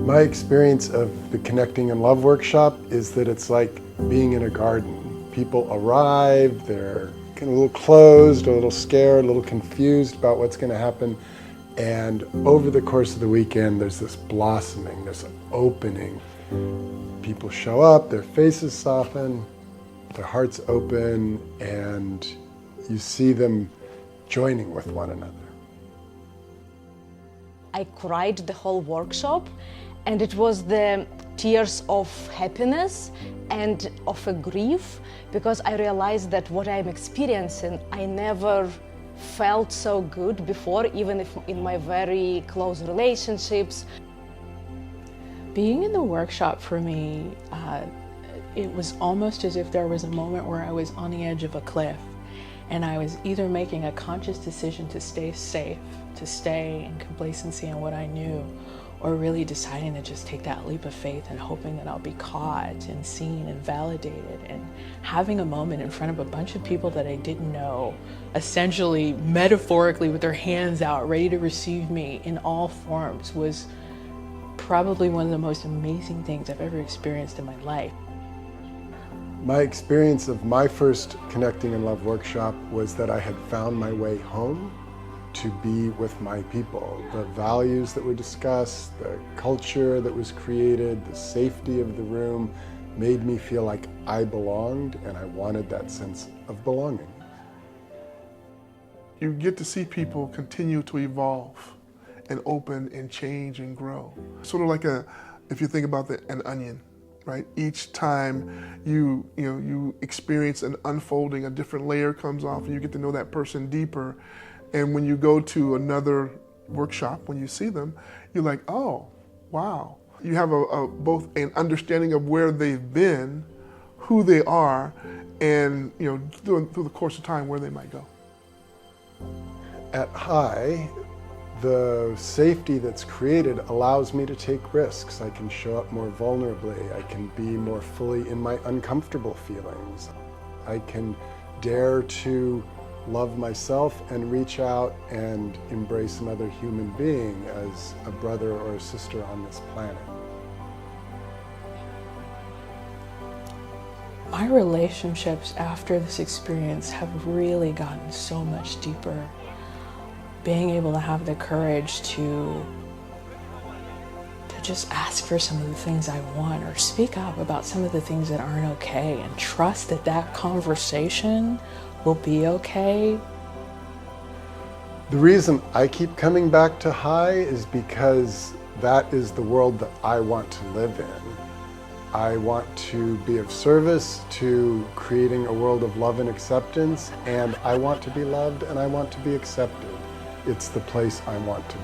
My experience of the Connecting in Love workshop is that it's like being in a garden. People arrive, they're kind of a little closed, a little scared, a little confused about what's going to happen. And over the course of the weekend, there's this blossoming, this opening. People show up, their faces soften, their hearts open, and you see them joining with one another. I cried the whole workshop, and it was the tears of happiness and of a grief, because I realized that what I'm experiencing, I never felt so good before, even if in my very close relationships. Being in the workshop for me, it was almost as if there was a moment where I was on the edge of a cliff, and I was either making a conscious decision to stay safe, to stay in complacency in what I knew, or really deciding to just take that leap of faith and hoping that I'll be caught and seen and validated. And having a moment in front of a bunch of people that I didn't know, essentially metaphorically with their hands out ready to receive me in all forms, was probably one of the most amazing things I've ever experienced in my life. My experience of my first Connecting in Love workshop was that I had found my way home to be with my people. The values that were discussed, the culture that was created, the safety of the room made me feel like I belonged, and I wanted that sense of belonging. You get to see people continue to evolve and open and change and grow. Sort of like if you think about an onion, right? Each time you experience an unfolding, a different layer comes off, and you get to know that person deeper. And when you go to another workshop, when you see them, you're like, oh, wow. You have both an understanding of where they've been, who they are, and through the course of time, where they might go. At High, the safety that's created allows me to take risks. I can show up more vulnerably. I can be more fully in my uncomfortable feelings. I can dare to love myself and reach out and embrace another human being as a brother or a sister on this planet. My relationships after this experience have really gotten so much deeper. Being able to have the courage to just ask for some of the things I want, or speak up about some of the things that aren't okay, and trust that that conversation will be okay. The reason I keep coming back to High is because that is the world that I want to live in. I want to be of service to creating a world of love and acceptance, and I want to be loved and I want to be accepted. It's the place I want to be.